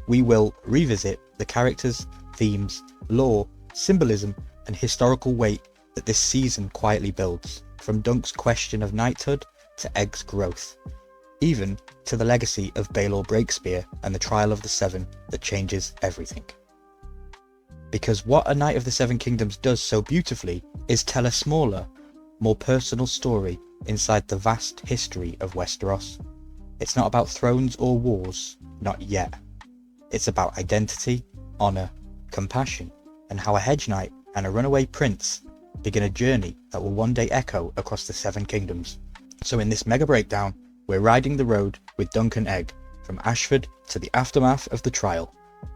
we will revisit the characters, themes, lore, symbolism, and historical weight that this season quietly builds, from Dunk's question of knighthood to Egg's growth, even to the legacy of Baelor Breakspear and the Trial of the Seven that changes everything. Because what A Knight of the Seven Kingdoms does so beautifully is tell a smaller, more personal story inside the vast history of Westeros. It's not about thrones or wars, not yet. It's about identity, honour, compassion, and how a hedge knight and a runaway prince begin a journey that will one day echo across the Seven Kingdoms. So in this mega breakdown, we're riding the road with Dunk and Egg, from Ashford to the aftermath of the trial,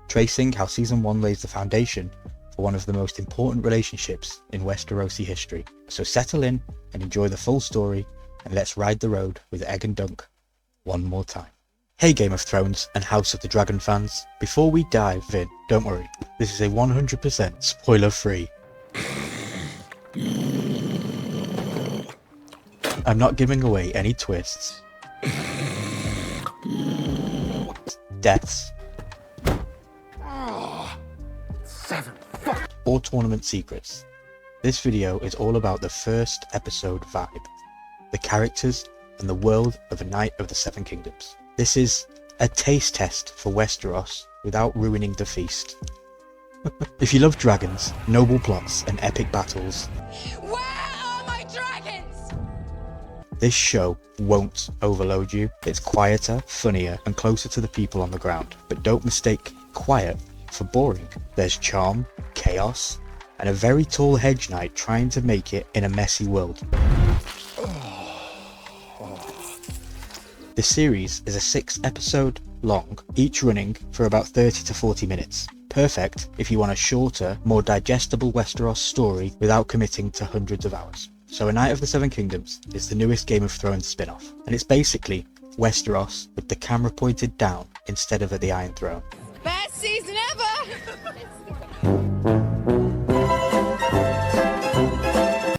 tracing how Season 1 lays the foundation for one of the most important relationships in Westerosi history. So settle in and enjoy the full story, and let's ride the road with Egg and Dunk one more time. Hey Game of Thrones and House of the Dragon fans, before we dive in, don't worry, this is a 100% spoiler free. I'm not giving away any twists, deaths, or tournament secrets. This video is all about the first episode vibe, the characters and the world of A Knight of the Seven Kingdoms. This is a taste test for Westeros without ruining the feast. If you love dragons, noble plots and epic battles, where are my dragons? This show won't overload you. It's quieter, funnier and closer to the people on the ground. But don't mistake quiet for boring. There's charm, chaos, and a very tall hedge knight trying to make it in a messy world. This series is a 6-episode long, each running for about 30 to 40 minutes. Perfect if you want a shorter, more digestible Westeros story without committing to hundreds of hours. So A Knight of the Seven Kingdoms is the newest Game of Thrones spin-off, and it's basically Westeros with the camera pointed down instead of at the Iron Throne. Best season ever!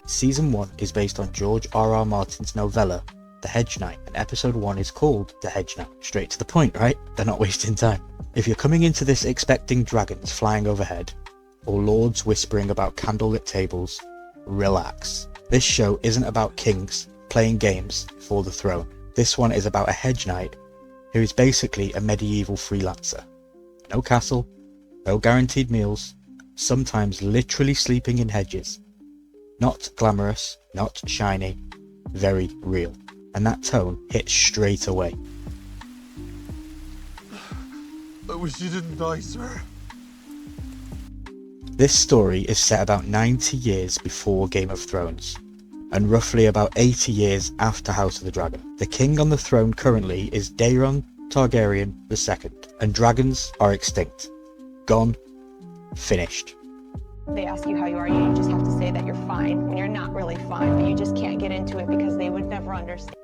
Season 1 is based on George R.R. Martin's novella, The Hedge Knight, and episode 1 is called The Hedge Knight. Straight to the point, right? They're not wasting time. If you're coming into this expecting dragons flying overhead, or lords whispering about candlelit tables, relax. This show isn't about kings playing games for the throne. This one is about a hedge knight who is basically a medieval freelancer. No castle, no guaranteed meals, sometimes literally sleeping in hedges. Not glamorous, not shiny, very real. And that tone hits straight away. I wish you didn't die, sir. This story is set about 90 years before Game of Thrones, and roughly about 80 years after House of the Dragon. The king on the throne currently is Daeron Targaryen II, and dragons are extinct. Gone. Finished. They ask you how you are, you just have to say that you're fine when you're not really fine, but you just can't get into it because they would never understand.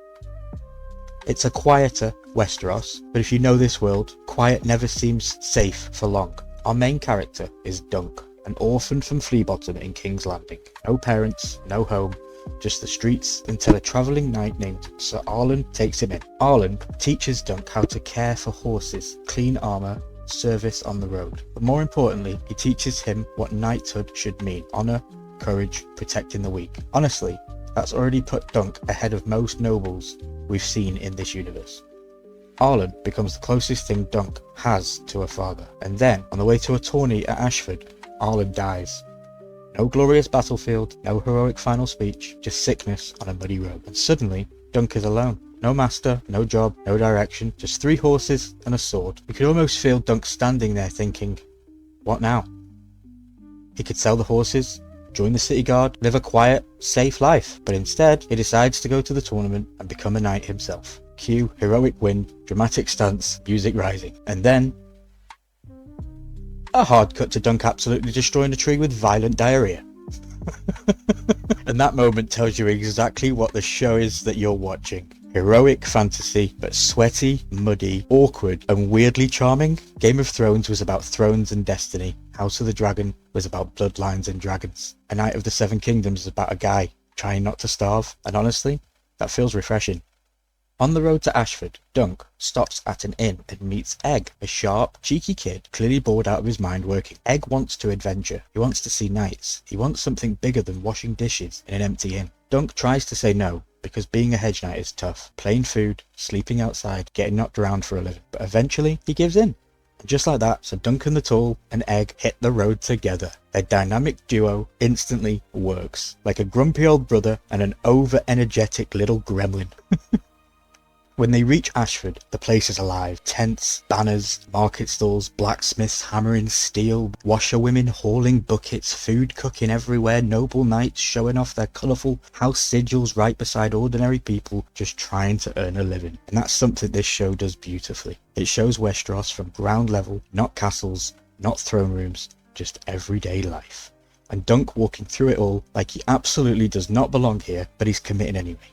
It's a quieter Westeros, but if you know this world, quiet never seems safe for long. Our main character is Dunk, an orphan from Fleabottom in King's Landing. No parents, no home, just the streets until a travelling knight named Sir Arlen takes him in. Arlen teaches Dunk how to care for horses, clean armour, service on the road. But more importantly, he teaches him what knighthood should mean: honour, courage, protecting the weak. Honestly, that's already put Dunk ahead of most nobles we've seen in this universe. Arlen becomes the closest thing Dunk has to a father, and then, on the way to a tourney at Ashford, Arlen dies. No glorious battlefield, no heroic final speech, just sickness on a muddy road. And suddenly, Dunk is alone. No master, no job, no direction, just 3 horses and a sword. You could almost feel Dunk standing there thinking, what now? He could sell the horses, join the city guard, live a quiet, safe life, but instead he decides to go to the tournament and become a knight himself. Cue heroic win, dramatic stance, music rising, and then a hard cut to Dunk absolutely destroying a tree with violent diarrhea. And that moment tells you exactly what the show is that you're watching. Heroic fantasy, but sweaty, muddy, awkward, and weirdly charming. Game of Thrones was about thrones and destiny. House of the Dragon was about bloodlines and dragons. A Knight of the Seven Kingdoms is about a guy trying not to starve, and honestly, that feels refreshing. On the road to Ashford, Dunk stops at an inn and meets Egg, a sharp, cheeky kid clearly bored out of his mind working. Egg wants to adventure. He wants to see knights. He wants something bigger than washing dishes in an empty inn. Dunk tries to say no, because being a hedge knight is tough. Plain food, sleeping outside, getting knocked around for a living. But eventually, he gives in. And just like that, so Duncan the Tall and Egg hit the road together. Their dynamic duo instantly works, like a grumpy old brother and an over-energetic little gremlin. When they reach Ashford, the place is alive. Tents, banners, market stalls, blacksmiths hammering steel, washerwomen hauling buckets, food cooking everywhere, noble knights showing off their colourful house sigils right beside ordinary people just trying to earn a living. And that's something this show does beautifully. It shows Westeros from ground level, not castles, not throne rooms, just everyday life. And Dunk walking through it all like he absolutely does not belong here, but he's committing anyway.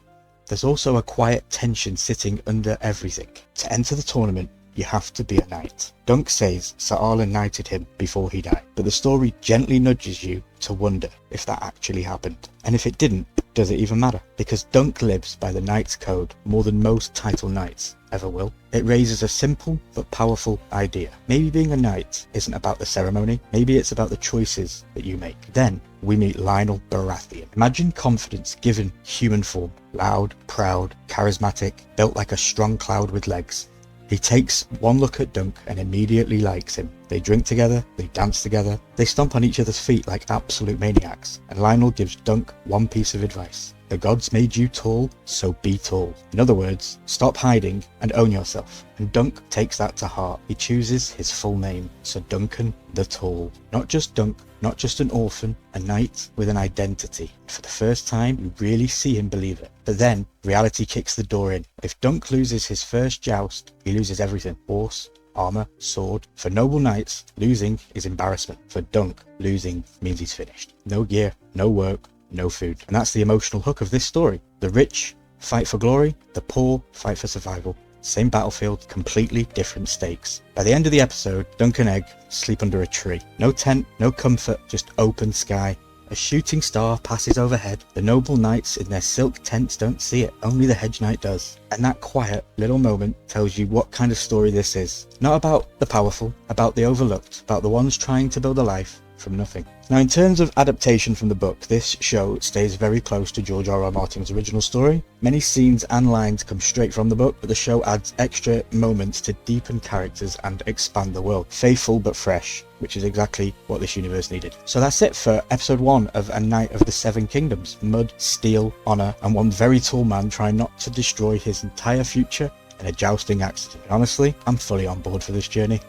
There's also a quiet tension sitting under everything. To enter the tournament, you have to be a knight. Dunk says Sir Arlen knighted him before he died, but the story gently nudges you to wonder if that actually happened. And if it didn't, does it even matter? Because Dunk lives by the knight's code more than most title knights ever will. It raises a simple but powerful idea. Maybe being a knight isn't about the ceremony, maybe it's about the choices that you make. Then we meet Lionel Baratheon. Imagine confidence given human form. Loud, proud, charismatic, built like a strong cloud with legs. He takes one look at Dunk and immediately likes him. They drink together, they dance together, they stomp on each other's feet like absolute maniacs. And Lionel gives Dunk one piece of advice. The gods made you tall, so be tall. In other words, stop hiding and own yourself. And Dunk takes that to heart. He chooses his full name, Sir Duncan the Tall. Not just Dunk, not just an orphan, a knight with an identity. For the first time, you really see him believe it. But then, reality kicks the door in. If Dunk loses his first joust, he loses everything. Horse, armour, sword. For noble knights, losing is embarrassment. For Dunk, losing means he's finished. No gear, no work, no food. And that's the emotional hook of this story. The rich fight for glory, the poor fight for survival. Same battlefield, completely different stakes. By the end of the episode, Dunk and Egg sleep under a tree. No tent, no comfort, just open sky. A shooting star passes overhead. The noble knights in their silk tents don't see it, only the hedge knight does. And that quiet little moment tells you what kind of story this is. Not about the powerful, about the overlooked, about the ones trying to build a life from nothing. Now, in terms of adaptation from the book, this show stays very close to George R.R. Martin's original story. Many scenes and lines come straight from the book, but the show adds extra moments to deepen characters and expand the world. Faithful but fresh, which is exactly what this universe needed. So that's it for episode 1 of A Knight of the Seven Kingdoms. Mud, steel, honour, and one very tall man trying not to destroy his entire future in a jousting accident. Honestly, I'm fully on board for this journey.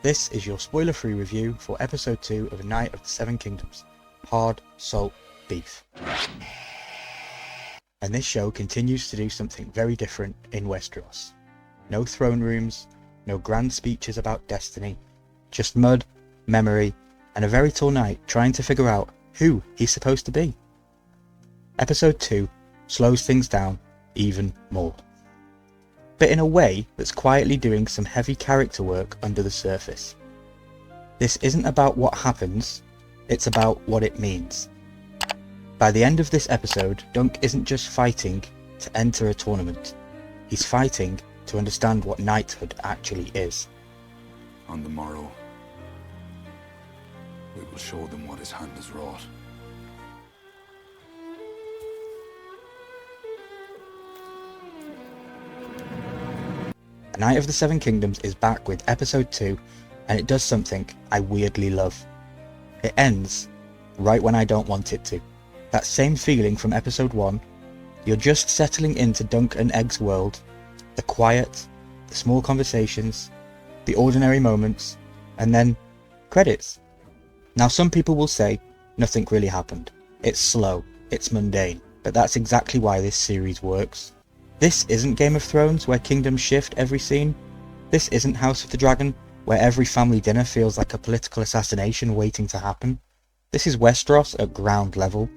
This is your spoiler-free review for episode 2 of A Knight of the Seven Kingdoms. Hard salt beef. And this show continues to do something very different in Westeros. No throne rooms, no grand speeches about destiny, just mud, memory, and a very tall knight trying to figure out who he's supposed to be. Episode 2 slows things down even more, but in a way that's quietly doing some heavy character work under the surface. This isn't about what happens, it's about what it means. By the end of this episode, Dunk isn't just fighting to enter a tournament, he's fighting to understand what knighthood actually is. On the morrow, we will show them what his hand has wrought. A Knight of the Seven Kingdoms is back with episode 2, and it does something I weirdly love. It ends right when I don't want it to. That same feeling from episode 1, you're just settling into Dunk and Egg's world, the quiet, the small conversations, the ordinary moments, and then credits. Now some people will say nothing really happened. It's slow, it's mundane, but that's exactly why this series works. This isn't Game of Thrones, where kingdoms shift every scene. This isn't House of the Dragon, where every family dinner feels like a political assassination waiting to happen. This is Westeros at ground level,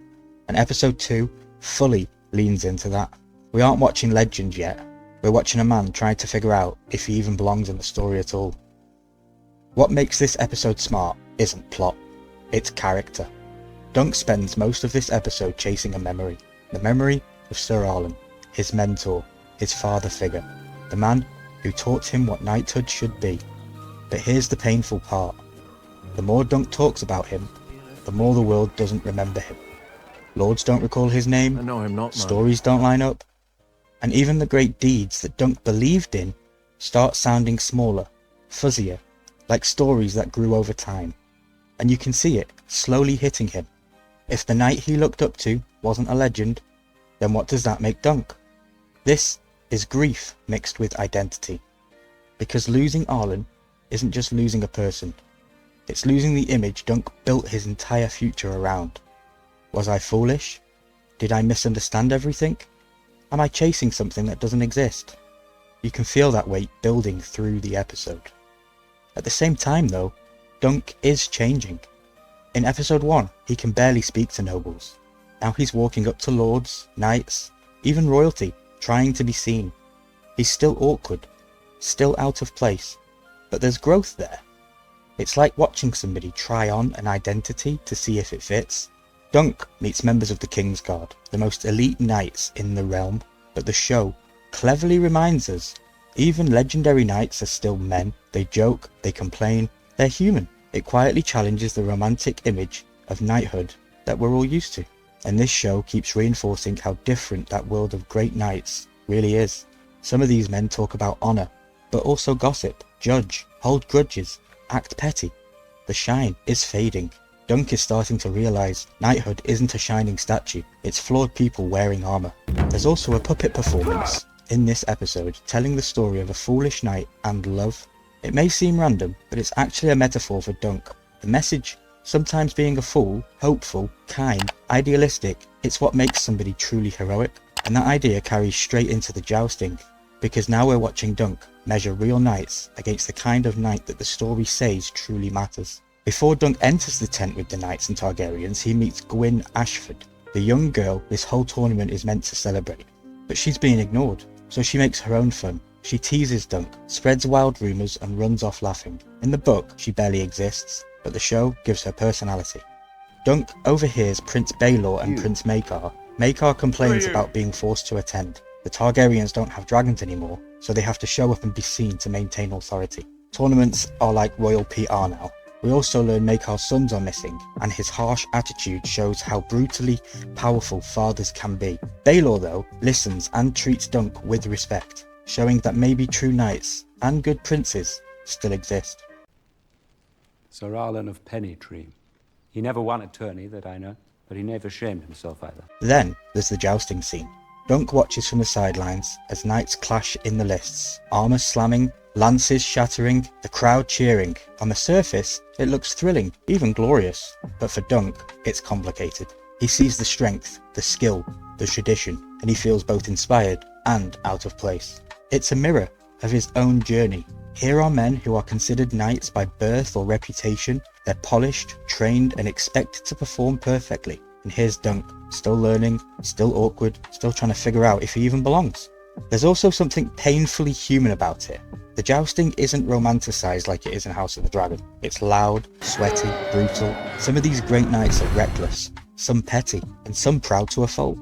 and episode 2 fully leans into that. We aren't watching legend yet, we're watching a man trying to figure out if he even belongs in the story at all. What makes this episode smart isn't plot, it's character. Dunk spends most of this episode chasing a memory, the memory of Sir Arlen, his mentor, his father figure, the man who taught him what knighthood should be. But here's the painful part. The more Dunk talks about him, the more the world doesn't remember him. Lords don't recall his name, I know him not, man. stories don't line up, and even the great deeds that Dunk believed in start sounding smaller, fuzzier, like stories that grew over time. And you can see it slowly hitting him. If the knight he looked up to wasn't a legend, then what does that make Dunk? This is grief mixed with identity. Because losing Arlen isn't just losing a person, it's losing the image Dunk built his entire future around. Was I foolish? Did I misunderstand everything? Am I chasing something that doesn't exist? You can feel that weight building through the episode. At the same time though, Dunk is changing. In episode 1, he can barely speak to nobles. Now he's walking up to lords, knights, even royalty, trying to be seen. He's still awkward, still out of place, but there's growth there. It's like watching somebody try on an identity to see if it fits. Dunk meets members of the King's Guard, the most elite knights in the realm, but the show cleverly reminds us, even legendary knights are still men. They joke, they complain, they're human. It quietly challenges the romantic image of knighthood that we're all used to. And this show keeps reinforcing how different that world of great knights really is. Some of these men talk about honour, but also gossip, judge, hold grudges, act petty. The shine is fading. Dunk is starting to realise knighthood isn't a shining statue, it's flawed people wearing armour. There's also a puppet performance in this episode telling the story of a foolish knight and love. It may seem random, but it's actually a metaphor for Dunk. The message, sometimes being a fool, hopeful, kind, idealistic, it's what makes somebody truly heroic. And that idea carries straight into the jousting, because now we're watching Dunk measure real knights against the kind of knight that the story says truly matters. Before Dunk enters the tent with the knights and Targaryens, he meets Gwyn Ashford, the young girl this whole tournament is meant to celebrate. But she's being ignored, so she makes her own fun. She teases Dunk, spreads wild rumours and runs off laughing. In the book, she barely exists, but the show gives her personality. Dunk overhears Prince Baelor and Prince Maekar. Maekar complains about being forced to attend. The Targaryens don't have dragons anymore, so they have to show up and be seen to maintain authority. Tournaments are like royal PR now. We also learn Maekar's sons are missing, and his harsh attitude shows how brutally powerful fathers can be. Baelor, though, listens and treats Dunk with respect, showing that maybe true knights and good princes still exist. Sir Arlen of Pennytree. He never won a tourney that I know, but he never shamed himself either. Then there's the jousting scene. Dunk watches from the sidelines as knights clash in the lists, armour slamming, lances shattering, the crowd cheering. On the surface, it looks thrilling, even glorious, but for Dunk, it's complicated. He sees the strength, the skill, the tradition, and he feels both inspired and out of place. It's a mirror of his own journey. Here are men who are considered knights by birth or reputation. They're polished, trained, and expected to perform perfectly. And here's Dunk, still learning, still awkward, still trying to figure out if he even belongs. There's also something painfully human about it. The jousting isn't romanticised like it is in House of the Dragon. It's loud, sweaty, brutal. Some of these great knights are reckless, some petty, and some proud to a fault.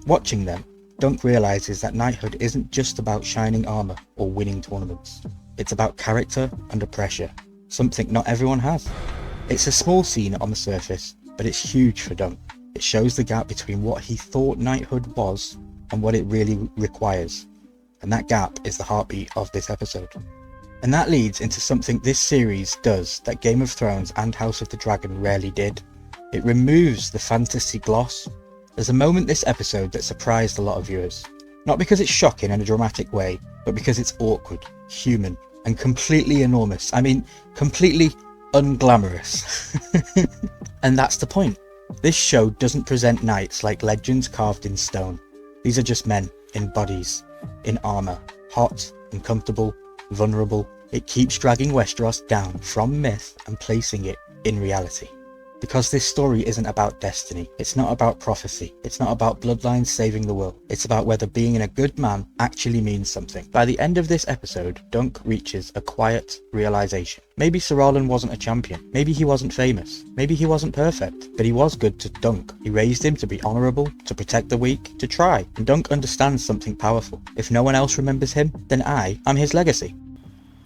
Watching them, Dunk realises that knighthood isn't just about shining armour or winning tournaments. It's about character under pressure, something not everyone has. It's a small scene on the surface, but it's huge for Dunk. It shows the gap between what he thought knighthood was and what it really requires. And that gap is the heartbeat of this episode. And that leads into something this series does that Game of Thrones and House of the Dragon rarely did. It removes the fantasy gloss. There's a moment this episode that surprised a lot of viewers. Not because it's shocking in a dramatic way, but because it's awkward, human, and completely enormous. I mean, completely unglamorous. And that's the point. This show doesn't present knights like legends carved in stone. These are just men in bodies, in armour, hot, uncomfortable, vulnerable. It keeps dragging Westeros down from myth and placing it in reality. Because this story isn't about destiny, it's not about prophecy, it's not about bloodlines saving the world, it's about whether being a good man actually means something. By the end of this episode, Dunk reaches a quiet realization. Maybe Sir Arlen wasn't a champion, maybe he wasn't famous, maybe he wasn't perfect, but he was good to Dunk. He raised him to be honourable, to protect the weak, to try, and Dunk understands something powerful. If no one else remembers him, then I'm his legacy.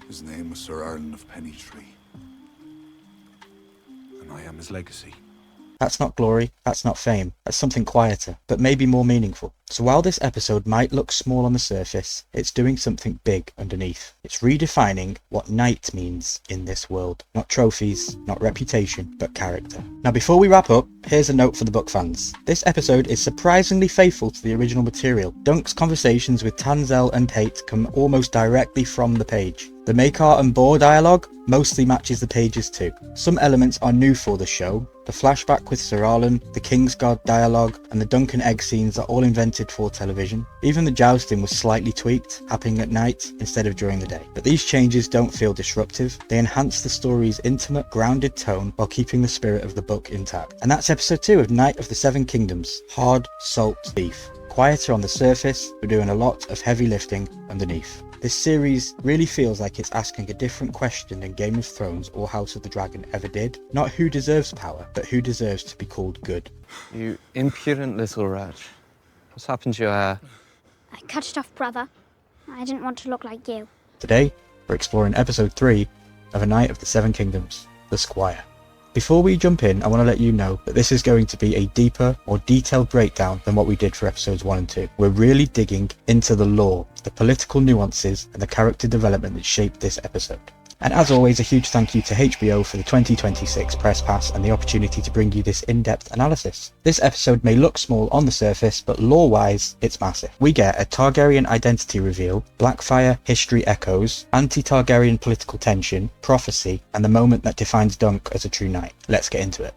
His name was Sir Arlen of Pennytree. And I am his legacy. That's not glory, that's not fame, that's something quieter, but maybe more meaningful. So while this episode might look small on the surface, it's doing something big underneath. It's redefining what knight means in this world. Not trophies, not reputation, but character. Now before we wrap up, here's a note for the book fans. This episode is surprisingly faithful to the original material. Dunk's conversations with Tanzel and Hate come almost directly from the page. The Maekar and Boar dialogue mostly matches the pages too. Some elements are new for the show. The flashback with Sir Arlen, the Kingsguard dialogue, and the Dunk and Egg scenes are all invented for television. Even the jousting was slightly tweaked, happening at night instead of during the day. But these changes don't feel disruptive. They enhance the story's intimate, grounded tone while keeping the spirit of the book intact. And that's episode 2 of Knight of the Seven Kingdoms, Hard Salt Beef. Quieter on the surface, but doing a lot of heavy lifting underneath. This series really feels like it's asking a different question than Game of Thrones or House of the Dragon ever did. Not who deserves power, but who deserves to be called good. You impudent little rat. What's happened to your hair? I cut it off, brother. I didn't want to look like you. Today, we're exploring episode 3 of A Knight of the Seven Kingdoms, The Squire. Before we jump in, I want to let you know that this is going to be a deeper, more detailed breakdown than what we did for episodes 1 and 2. We're really digging into the lore, the political nuances, and the character development that shaped this episode. And as always, a huge thank you to HBO for the 2026 press pass and the opportunity to bring you this in-depth analysis. This episode may look small on the surface, but lore-wise, it's massive. We get a Targaryen identity reveal, Blackfire history echoes, anti-Targaryen political tension, prophecy, and the moment that defines Dunk as a true knight. Let's get into it.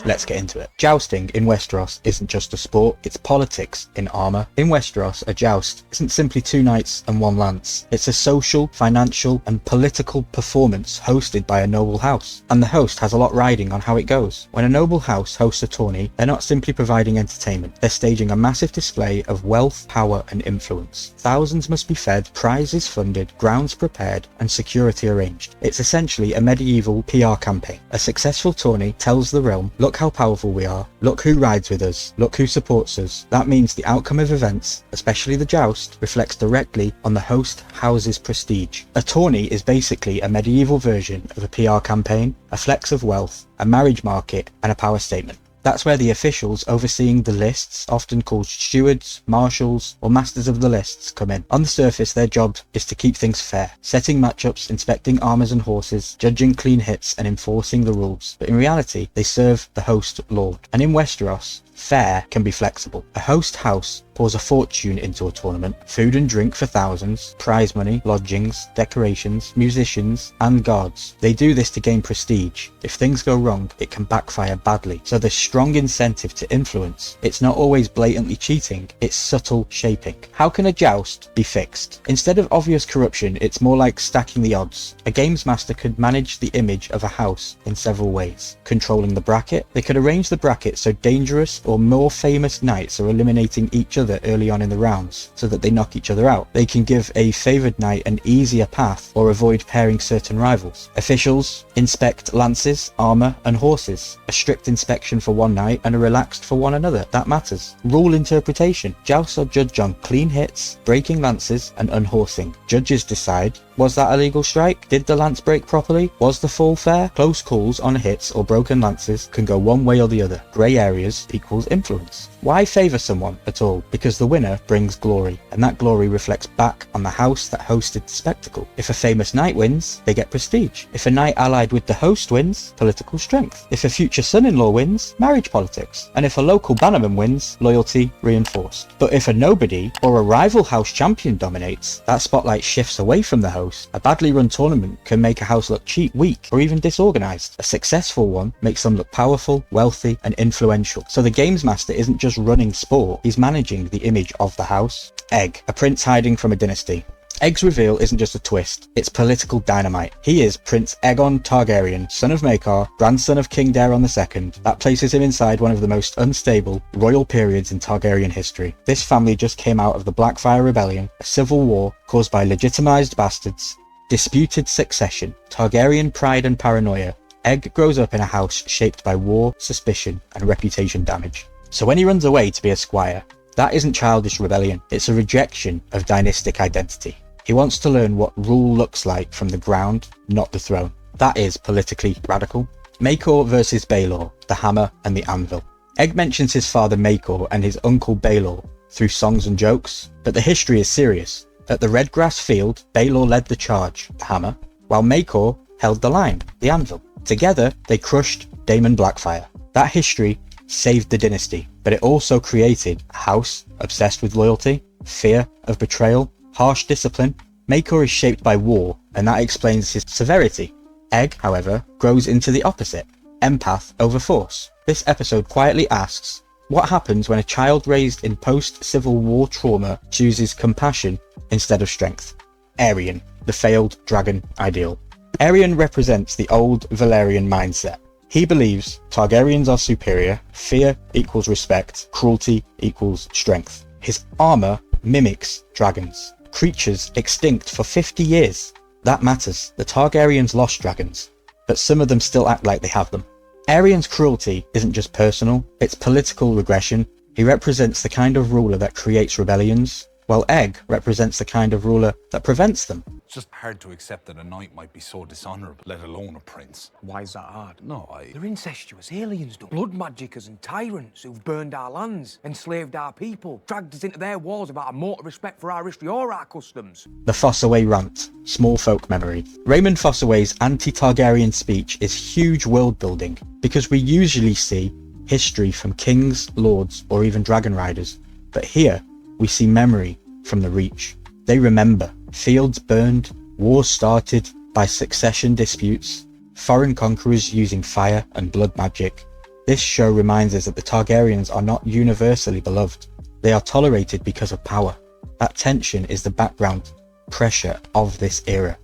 Let's get into it. Jousting in Westeros isn't just a sport, it's politics in armour. In Westeros, a joust isn't simply 2 knights and 1 lance. It's a social, financial and political performance hosted by a noble house. And the host has a lot riding on how it goes. When a noble house hosts a tourney, they're not simply providing entertainment, they're staging a massive display of wealth, power and influence. Thousands must be fed, prizes funded, grounds prepared and security arranged. It's essentially a medieval PR campaign. A successful tourney tells the realm, look how powerful we are, look who rides with us, look who supports us. That means the outcome of events, especially the joust, reflects directly on the host house's prestige. A tourney is basically a medieval version of a PR campaign, a flex of wealth, a marriage market and a power statement. That's where the officials overseeing the lists, often called stewards, marshals, or masters of the lists, come in. On the surface, their job is to keep things fair, setting matchups, inspecting armors and horses, judging clean hits, and enforcing the rules. But in reality, they serve the host lord. And in Westeros, fair can be flexible. A host house pours a fortune into a tournament, food and drink for thousands, prize money, lodgings, decorations, musicians, and guards. They do this to gain prestige. If things go wrong, it can backfire badly. So there's strong incentive to influence. It's not always blatantly cheating, it's subtle shaping. How can a joust be fixed? Instead of obvious corruption, it's more like stacking the odds. A games master could manage the image of a house in several ways. Controlling the bracket, they could arrange the bracket so dangerous or more famous knights are eliminating each other early on in the rounds so that they knock each other out. They can give a favoured knight an easier path or avoid pairing certain rivals. Officials inspect lances, armour and horses. A strict inspection for one knight and a relaxed for one another. That matters. Rule interpretation. Jousts are judged on clean hits, breaking lances and unhorsing. Judges decide, was that a legal strike? Did the lance break properly? Was the fall fair? Close calls on hits or broken lances can go one way or the other. Grey areas equals influence. Why favour someone at all? Because the winner brings glory, and that glory reflects back on the house that hosted the spectacle. If a famous knight wins, they get prestige. If a knight allied with the host wins, political strength. If a future son-in-law wins, marriage politics. And if a local bannerman wins, loyalty reinforced. But if a nobody or a rival house champion dominates, that spotlight shifts away from the host. A badly run tournament can make a house look cheap, weak, or even disorganized. A successful one makes them look powerful, wealthy, and influential. So the games master isn't just running sport, he's managing the image of the house. Egg, a prince hiding from a dynasty. Egg's reveal isn't just a twist, it's political dynamite. He is Prince Aegon Targaryen, son of Maekar, grandson of King Daeron II. That places him inside one of the most unstable royal periods in Targaryen history. This family just came out of the Blackfyre Rebellion, a civil war caused by legitimized bastards, disputed succession, Targaryen pride and paranoia. Egg grows up in a house shaped by war, suspicion, and reputation damage. So when he runs away to be a squire, that isn't childish rebellion, it's a rejection of dynastic identity. He wants to learn what rule looks like from the ground, not the throne. That is politically radical. Maekar versus Baelor, the hammer and the anvil. Egg mentions his father Maekar and his uncle Baelor through songs and jokes, but the history is serious. At the Redgrass Field, Baelor led the charge, the hammer, while Maekar held the line, the anvil. Together, they crushed Daemon Blackfyre. That history saved the dynasty, but it also created a house obsessed with loyalty, fear of betrayal, harsh discipline. Maekar is shaped by war, and that explains his severity. Egg, however, grows into the opposite, empath over force. This episode quietly asks, what happens when a child raised in post-Civil War trauma chooses compassion instead of strength? Aerion, the failed dragon ideal. Aerion represents the old Valyrian mindset. He believes Targaryens are superior, fear equals respect, cruelty equals strength. His armor mimics dragons, creatures extinct for 50 years. That matters. The Targaryens lost dragons, but some of them still act like they have them. Aerion's cruelty isn't just personal, it's political regression. He represents the kind of ruler that creates rebellions, while Egg represents the kind of ruler that prevents them. It's just hard to accept that a knight might be so dishonourable, let alone a prince. Why is that hard? No, They're incestuous aliens, though. Blood magicers and tyrants who've burned our lands, enslaved our people, dragged us into their wars without a mote of respect for our history or our customs. The Fossaway Rant, small folk memory. Raymond Fossaway's anti-Targaryen speech is huge world building, because we usually see history from kings, lords, or even dragon riders, but here we see memory from the Reach. They remember fields burned, wars started by succession disputes, foreign conquerors using fire and blood magic. This show reminds us that the Targaryens are not universally beloved. They are tolerated because of power. That tension is the background pressure of this era.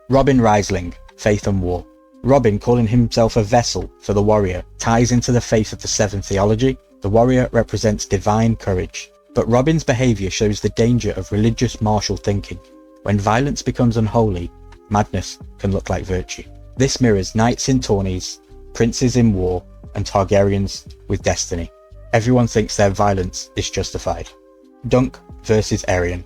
Robin Riesling, Faith and War. Robin, calling himself a vessel for the warrior, ties into the faith of the Seven theology. The warrior represents divine courage. But Robin's behaviour shows the danger of religious martial thinking. When violence becomes unholy, madness can look like virtue. This mirrors knights in tourneys, princes in war, and Targaryens with destiny. Everyone thinks their violence is justified. Dunk versus Aerion.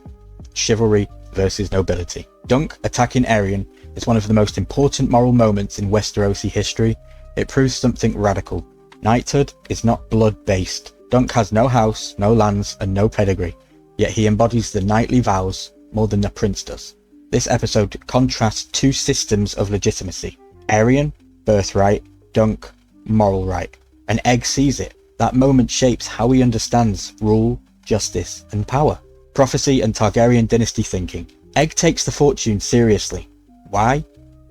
Chivalry versus nobility. Dunk attacking Aerion is one of the most important moral moments in Westerosi history. It proves something radical. Knighthood is not blood-based. Dunk has no house, no lands, and no pedigree, yet he embodies the knightly vows more than the prince does. This episode contrasts two systems of legitimacy. Aerion, birthright, Dunk, moral right. And Egg sees it. That moment shapes how he understands rule, justice, and power. Prophecy and Targaryen dynasty thinking. Egg takes the fortune seriously. Why?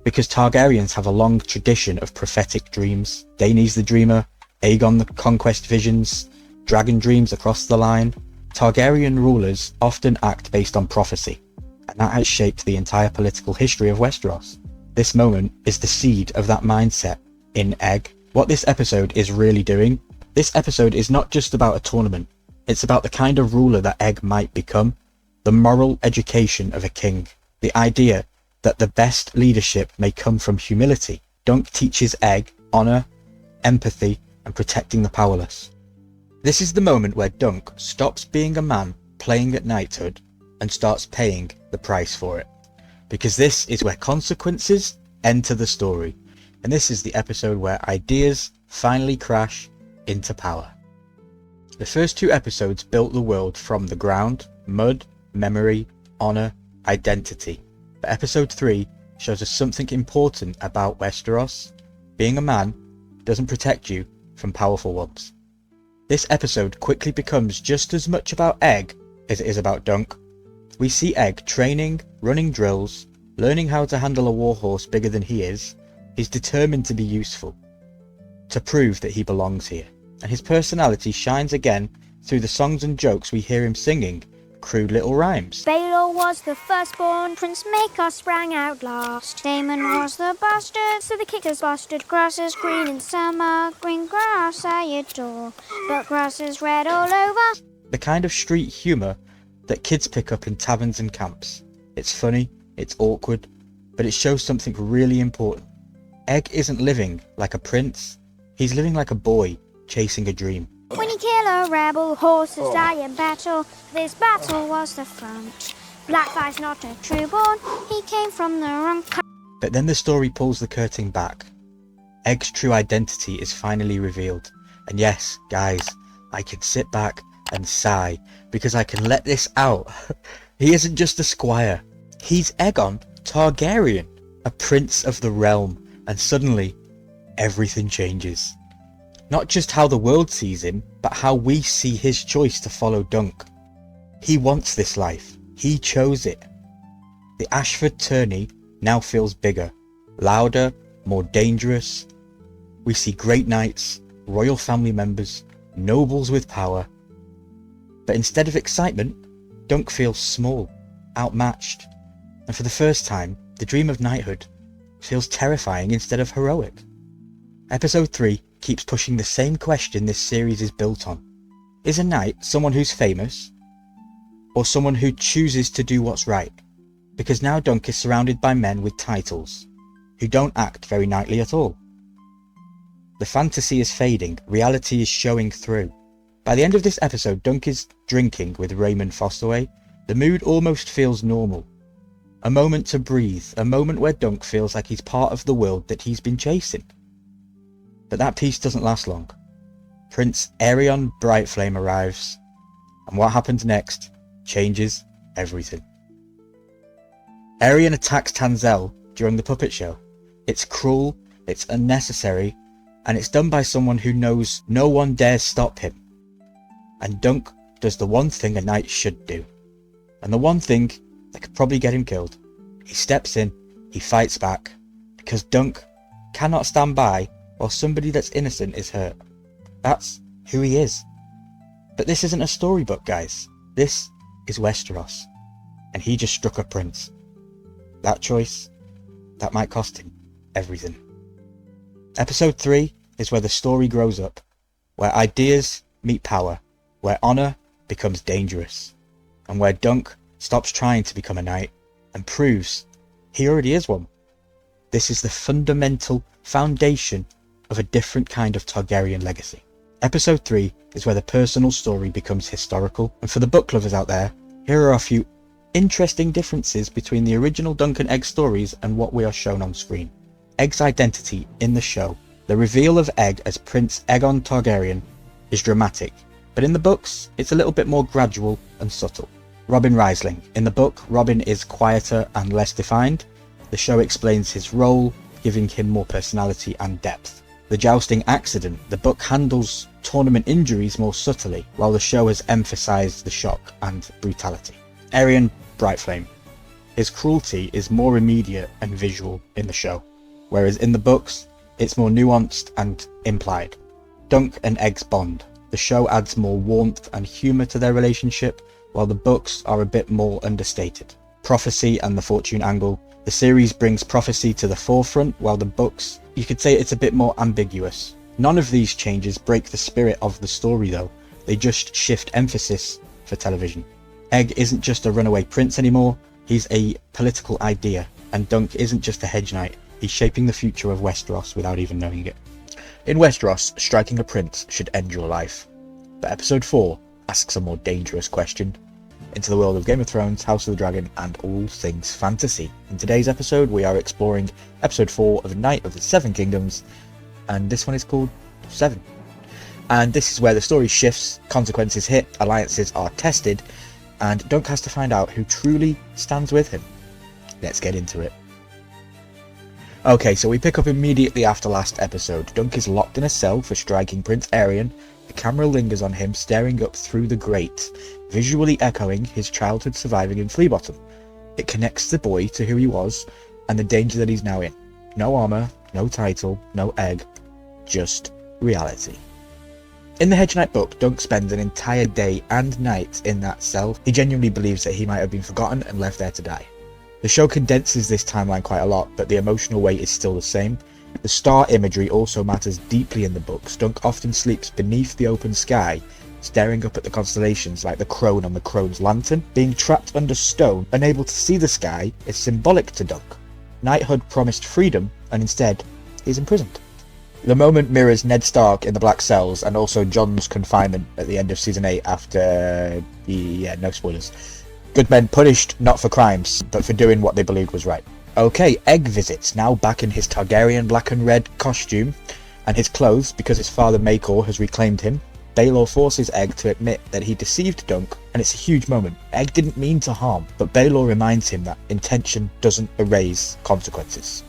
Because Targaryens have a long tradition of prophetic dreams. Daenerys the Dreamer, Aegon the Conquest visions, dragon dreams across the line. Targaryen rulers often act based on prophecy, and that has shaped the entire political history of Westeros. This moment is the seed of that mindset in Egg. What this episode is really doing, this episode is not just about a tournament, it's about the kind of ruler that Egg might become, the moral education of a king, the idea that the best leadership may come from humility. Dunk teaches Egg honour, empathy, and protecting the powerless. This is the moment where Dunk stops being a man playing at knighthood and starts paying the price for it. Because this is where consequences enter the story, and this is the episode where ideas finally crash into power. The first two episodes built the world from the ground, mud, memory, honour, identity. But episode 3 shows us something important about Westeros. Being a man doesn't protect you from powerful ones. This episode quickly becomes just as much about Egg as it is about Dunk. We see Egg training, running drills, learning how to handle a warhorse bigger than he is. He's determined to be useful, to prove that he belongs here. And his personality shines again through the songs and jokes we hear him singing crude little rhymes. Baelor was the firstborn, Prince Maker sprang out last. Damon was the bastard, so they kicked his bastard. Grass is green in summer, green grass I adore, but grass is red all over. The kind of street humour that kids pick up in taverns and camps. It's funny, it's awkward, but it shows something really important. Egg isn't living like a prince, he's living like a boy chasing a dream. When you kill a rebel, horses die in battle. This battle was the front. Blackfire's not a trueborn, he came from the wrong But then the story pulls the curtain back. Egg's true identity is finally revealed. And yes, guys, I can sit back and sigh because I can let this out. He isn't just a squire. He's Aegon Targaryen, a prince of the realm. And suddenly, everything changes. Not just how the world sees him, but how we see his choice to follow Dunk. He wants this life. He chose it. The Ashford tourney now feels bigger, louder, more dangerous. We see great knights, royal family members, nobles with power. But instead of excitement, Dunk feels small, outmatched. And for the first time, the dream of knighthood feels terrifying instead of heroic. Episode 3 keeps pushing the same question this series is built on. Is a knight someone who's famous, or someone who chooses to do what's right? Because now Dunk is surrounded by men with titles, who don't act very knightly at all. The fantasy is fading, reality is showing through. By the end of this episode, Dunk is drinking with Raymond Fosterway. The mood almost feels normal. A moment to breathe, a moment where Dunk feels like he's part of the world that he's been chasing. But that peace doesn't last long. Prince Aerion Brightflame arrives, and what happens next changes everything. Aerion attacks Tanzel during the puppet show. It's cruel, it's unnecessary, and it's done by someone who knows no one dares stop him. And Dunk does the one thing a knight should do, and the one thing that could probably get him killed. He steps in, he fights back, because Dunk cannot stand by while somebody that's innocent is hurt. That's who he is. But this isn't a storybook, guys. This is Westeros, and he just struck a prince. That choice, that might cost him everything. Episode 3 is where the story grows up, where ideas meet power, where honour becomes dangerous, and where Dunk stops trying to become a knight and proves he already is one. This is the fundamental foundation of a different kind of Targaryen legacy. Episode 3 is where the personal story becomes historical, and for the book lovers out there, here are a few interesting differences between the original Dunk and Egg stories and what we are shown on screen. Egg's identity in the show. The reveal of Egg as Prince Aegon Targaryen is dramatic, but in the books, it's a little bit more gradual and subtle. Robin Riesling. In the book, Robin is quieter and less defined. The show explains his role, giving him more personality and depth. The jousting accident. The book handles tournament injuries more subtly, while the show has emphasised the shock and brutality. Aerion Brightflame. His cruelty is more immediate and visual in the show, whereas in the books, it's more nuanced and implied. Dunk and Egg's bond. The show adds more warmth and humour to their relationship, while the books are a bit more understated. Prophecy and the fortune angle. The series brings prophecy to the forefront, while the books, you could say it's a bit more ambiguous. None of these changes break the spirit of the story though, they just shift emphasis for television. Egg isn't just a runaway prince anymore, he's a political idea, and Dunk isn't just a hedge knight, he's shaping the future of Westeros without even knowing it. In Westeros, striking a prince should end your life. But episode 4 asks a more dangerous question. Into the world of Game of Thrones, House of the Dragon, and all things fantasy. In today's episode, we are exploring episode 4 of Knight of the Seven Kingdoms, and this one is called 7. And this is where the story shifts, consequences hit, alliances are tested, and Dunk has to find out who truly stands with him. Let's get into it. Okay, so we pick up immediately after last episode. Dunk is locked in a cell for striking Prince Aerion. The camera lingers on him staring up through the grate, visually echoing his childhood surviving in Fleabottom. It connects the boy to who he was and the danger that he's now in. No armour, no title, no egg, just reality. In the Hedge Knight book, Dunk spends an entire day and night in that cell. He genuinely believes that he might have been forgotten and left there to die. The show condenses this timeline quite a lot, but the emotional weight is still the same. The star imagery also matters deeply in the books. Dunk often sleeps beneath the open sky, staring up at the constellations like the crone on the crone's lantern. Being trapped under stone, unable to see the sky, is symbolic to Dunk. Knighthood promised freedom, and instead, he's imprisoned. The moment mirrors Ned Stark in the Black Cells, and also Jon's confinement at the end of Season 8 after no spoilers. Good men punished not for crimes, but for doing what they believed was right. Okay, Egg visits, now back in his Targaryen black and red costume, and his clothes because his father Maekor has reclaimed him. Baelor forces Egg to admit that he deceived Dunk, and it's a huge moment. Egg didn't mean to harm, but Baelor reminds him that intention doesn't erase consequences.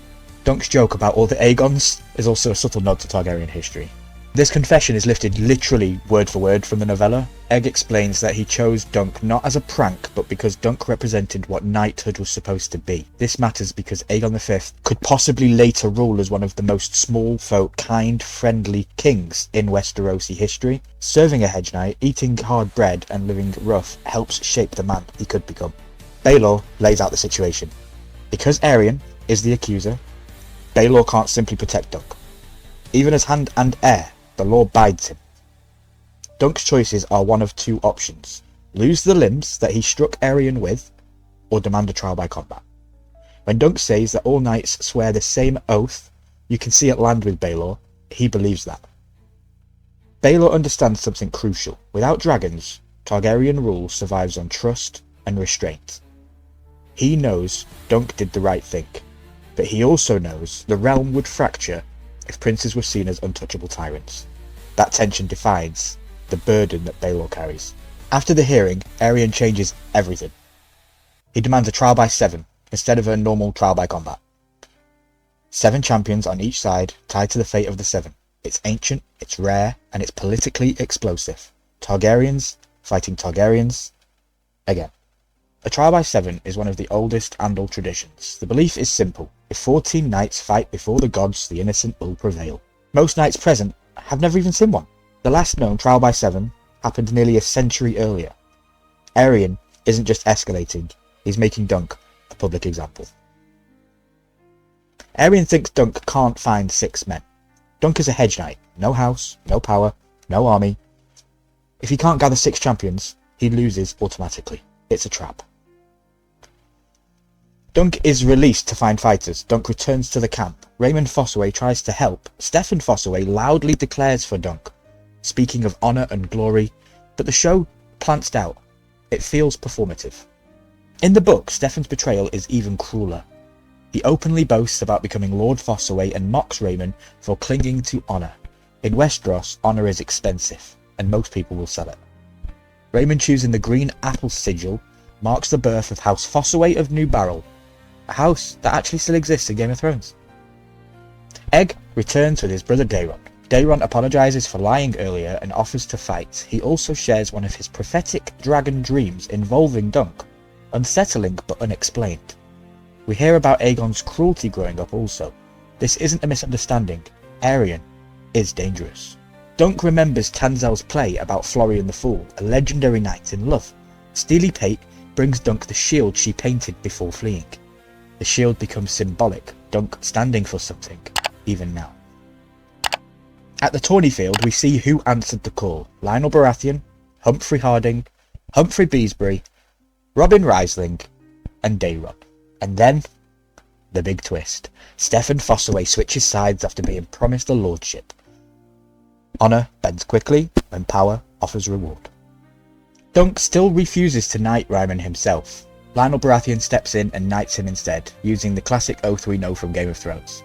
Dunk's joke about all the Aegons is also a subtle nod to Targaryen history. This confession is lifted literally word for word from the novella. Egg explains that he chose Dunk not as a prank, but because Dunk represented what knighthood was supposed to be. This matters because Aegon V could possibly later rule as one of the most small folk, kind, friendly kings in Westerosi history. Serving a hedge knight, eating hard bread and living rough helps shape the man he could become. Baelor lays out the situation. Because Aerion is the accuser, Baelor can't simply protect Dunk. Even as hand and heir, the law bides him. Dunk's choices are one of two options: lose the limbs that he struck Aerion with, or demand a trial by combat. When Dunk says that all knights swear the same oath, you can see it land with Baelor. He believes that. Baelor understands something crucial. Without dragons, Targaryen rule survives on trust and restraint. He knows Dunk did the right thing, but he also knows the realm would fracture if princes were seen as untouchable tyrants. That tension defines the burden that Baelor carries. After the hearing, Aerion changes everything. He demands a trial by 7, instead of a normal trial by combat. 7 champions on each side, tied to the fate of the 7. It's ancient, it's rare, and it's politically explosive. Targaryens fighting Targaryens again. A trial by 7 is one of the oldest Andal traditions. The belief is simple: if 14 knights fight before the gods, the innocent will prevail. Most knights present have never even seen one. The last known trial by 7 happened nearly a century earlier. Aerion isn't just escalating, he's making Dunk a public example. Aerion thinks Dunk can't find 6 men. Dunk is a hedge knight, no house, no power, no army. If he can't gather 6 champions, he loses automatically. It's a trap. Dunk is released to find fighters. Dunk returns to the camp. Raymond Fossaway tries to help. Stefan Fossaway loudly declares for Dunk, speaking of honour and glory, but the show plants doubt. It feels performative. In the book, Stefan's betrayal is even crueler. He openly boasts about becoming Lord Fossaway and mocks Raymond for clinging to honour. In Westeros, honour is expensive, and most people will sell it. Raymond choosing the green apple sigil marks the birth of House Fossaway of New Barrel, a house that actually still exists in Game of Thrones. Egg returns with his brother Daeron. Daeron apologises for lying earlier and offers to fight. He also shares one of his prophetic dragon dreams involving Dunk, unsettling but unexplained. We hear about Aegon's cruelty growing up also. This isn't a misunderstanding. Aerion is dangerous. Dunk remembers Tanzel's play about Florian the Fool, a legendary knight in love. Steely Pate brings Dunk the shield she painted before fleeing. The shield becomes symbolic, Dunk standing for something, even now. At the tourney field, we see who answered the call: Lionel Baratheon, Humphrey Harding, Humphrey Beesbury, Robin Riesling, and Daeron. And then, the big twist. Stefan Fossaway switches sides after being promised a lordship. Honour bends quickly when power offers reward. Dunk still refuses to knight Ryman himself. Lionel Baratheon steps in and knights him instead, using the classic oath we know from Game of Thrones.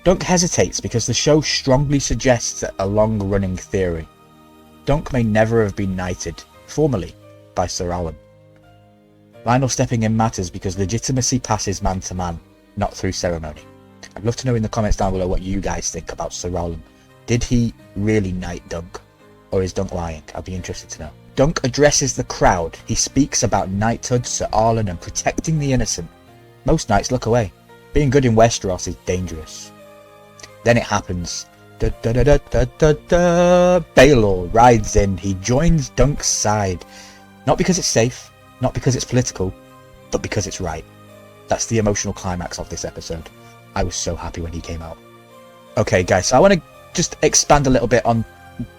Dunk hesitates because the show strongly suggests a long-running theory. Dunk may never have been knighted, formally, by Sir Alan. Lionel stepping in matters because legitimacy passes man to man, not through ceremony. I'd love to know in the comments down below what you guys think about Sir Alan. Did he really knight Dunk? Or is Dunk lying? I'd be interested to know. Dunk addresses the crowd. He speaks about knighthood, Sir Arlen, and protecting the innocent. Most knights look away. Being good in Westeros is dangerous. Then it happens. Baelor rides in. He joins Dunk's side. Not because it's safe, not because it's political, but because it's right. That's the emotional climax of this episode. I was so happy when he came out. Okay, guys, so I want to just expand a little bit on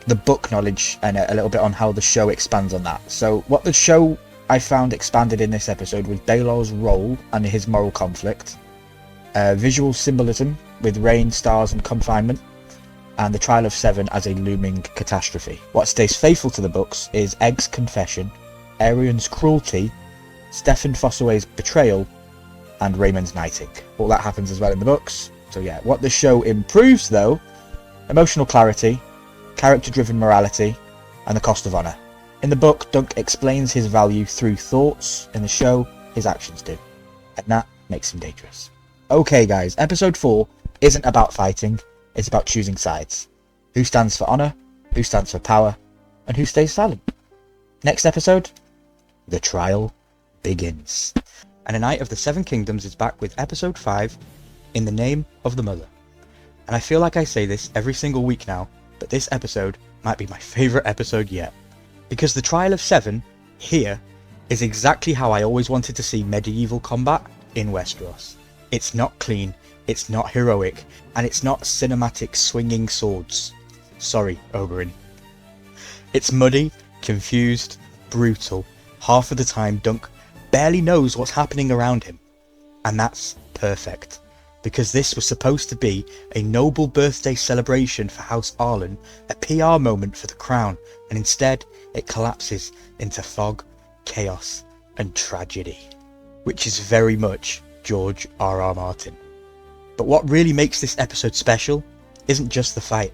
the book knowledge and a little bit on how the show expands on that. So what the show I found expanded in this episode was Baelor's role and his moral conflict, visual symbolism with rain, stars and confinement, and the trial of Seven as a looming catastrophe. What stays faithful to the books is Egg's confession, Aerian's cruelty, Stefan Fossaway's betrayal, and Raymond's knighting. All that happens as well in the books. So yeah, what the show improves though, emotional clarity, character-driven morality, and the cost of honour. In the book, Dunk explains his value through thoughts. In the show, his actions do. And that makes him dangerous. Okay guys, episode 4 isn't about fighting, it's about choosing sides. Who stands for honour, who stands for power, and who stays silent. Next episode, the trial begins. And a Knight of the Seven Kingdoms is back with episode 5, In the Name of the Mother. And I feel like I say this every single week now, but this episode might be my favourite episode yet. Because the Trial of Seven, here, is exactly how I always wanted to see medieval combat in Westeros. It's not clean, it's not heroic, and it's not cinematic swinging swords. Sorry, Oberyn. It's muddy, confused, brutal. Half of the time Dunk barely knows what's happening around him. And that's perfect. Because this was supposed to be a noble birthday celebration for House Arlen, a PR moment for the crown, and instead it collapses into fog, chaos, and tragedy. Which is very much George R.R. Martin. But what really makes this episode special isn't just the fight,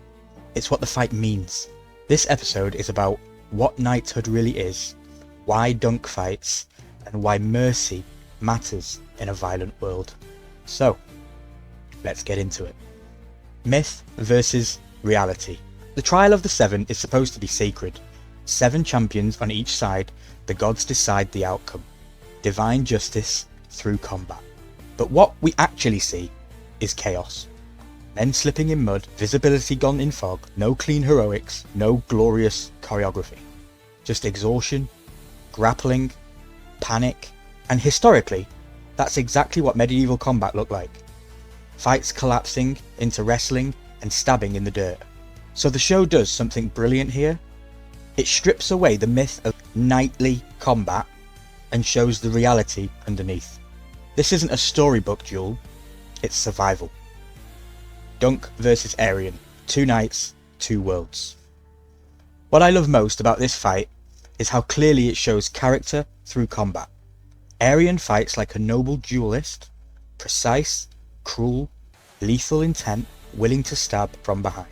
it's what the fight means. This episode is about what knighthood really is, why Dunk fights, and why mercy matters in a violent world. So, let's get into it. Myth versus reality. The Trial of the Seven is supposed to be sacred. 7 champions on each side, the gods decide the outcome. Divine justice through combat. But what we actually see is chaos. Men slipping in mud, visibility gone in fog, no clean heroics, no glorious choreography. Just exhaustion, grappling, panic, and historically, that's exactly what medieval combat looked like. Fights collapsing into wrestling and stabbing in the dirt. So the show does something brilliant here. It strips away the myth of knightly combat and shows the reality underneath. This isn't a storybook duel, it's survival. Dunk versus Aerian, 2 knights, 2 worlds. What I love most about this fight is how clearly it shows character through combat. Aerian fights like a noble duelist, precise, cruel, lethal intent, willing to stab from behind.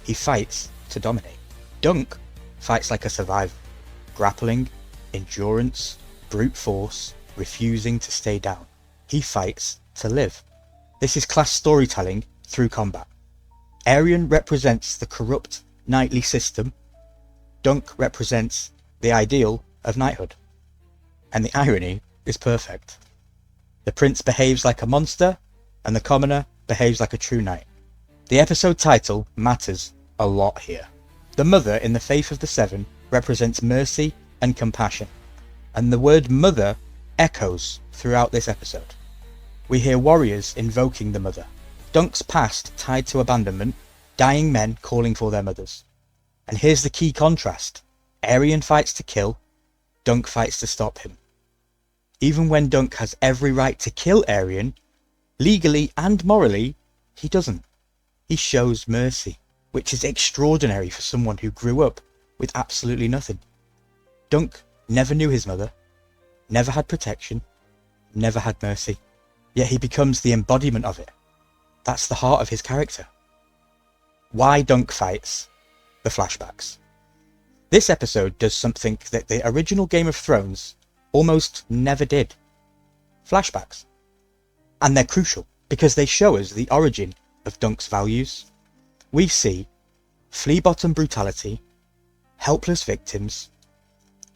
He fights to dominate. Dunk fights like a survivor, grappling, endurance, brute force, refusing to stay down. He fights to live. This is class storytelling through combat. Aerian represents the corrupt knightly system. Dunk represents the ideal of knighthood. And the irony is perfect. The prince behaves like a monster, and the commoner behaves like a true knight. The episode title matters a lot here. The mother in the Faith of the Seven represents mercy and compassion, and the word mother echoes throughout this episode. We hear warriors invoking the mother. Dunk's past tied to abandonment, dying men calling for their mothers. And here's the key contrast. Aerian fights to kill, Dunk fights to stop him. Even when Dunk has every right to kill Aerian, legally and morally, he doesn't. He shows mercy, which is extraordinary for someone who grew up with absolutely nothing. Dunk never knew his mother, never had protection, never had mercy, yet he becomes the embodiment of it. That's the heart of his character. Why Dunk fights? The flashbacks. This episode does something that the original Game of Thrones almost never did. Flashbacks. And they're crucial because they show us the origin of Dunk's values. We see flea-bottom brutality, helpless victims,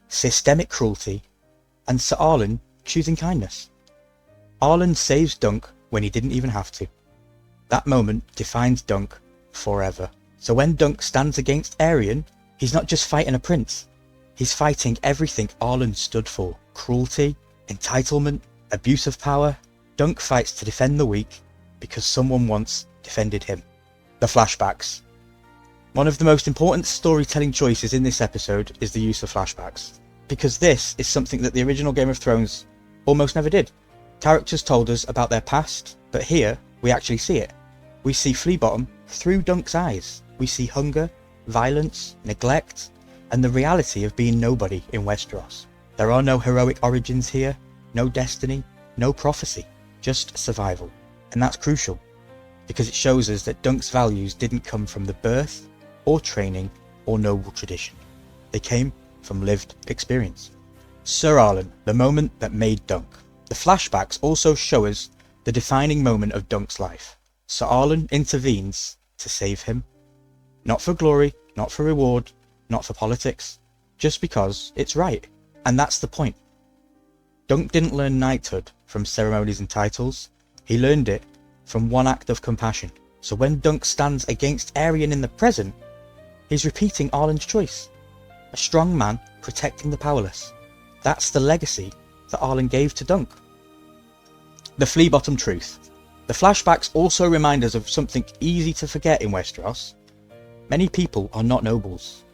systemic cruelty, and Sir Arlen choosing kindness. Arlen saves Dunk when he didn't even have to. That moment defines Dunk forever. So when Dunk stands against Aerion, he's not just fighting a prince. He's fighting everything Arlen stood for. Cruelty, entitlement, abuse of power. Dunk fights to defend the weak because someone once defended him. The flashbacks. One of the most important storytelling choices in this episode is the use of flashbacks, because this is something that the original Game of Thrones almost never did. Characters told us about their past, but here we actually see it. We see Fleabottom through Dunk's eyes. We see hunger, violence, neglect, and the reality of being nobody in Westeros. There are no heroic origins here, no destiny, no prophecy, just survival. And that's crucial, because it shows us that Dunk's values didn't come from the birth, or training, or noble tradition. They came from lived experience. Sir Arlen, the moment that made Dunk. The flashbacks also show us the defining moment of Dunk's life. Sir Arlen intervenes to save him. Not for glory, not for reward, not for politics, just because it's right. And that's the point. Dunk didn't learn knighthood from ceremonies and titles. He learned it from one act of compassion. So when Dunk stands against Aerion in the present, he's repeating Arlen's choice. A strong man protecting the powerless. That's the legacy that Arlen gave to Dunk. The Fleabottom truth. The flashbacks also remind us of something easy to forget in Westeros. Many people are not nobles.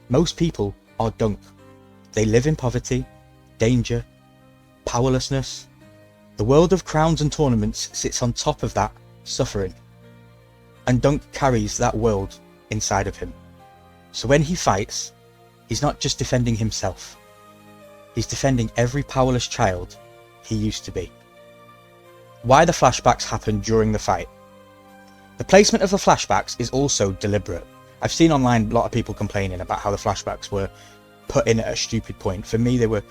Most people are Dunk. They live in poverty, danger, powerlessness. The world of crowns and tournaments sits on top of that suffering. And Dunk carries that world inside of him. So when he fights, he's not just defending himself. He's defending every powerless child he used to be. Why the flashbacks happen during the fight. The placement of the flashbacks is also deliberate. I've seen online a lot of people complaining about how the flashbacks were put in at a stupid point. For me, they were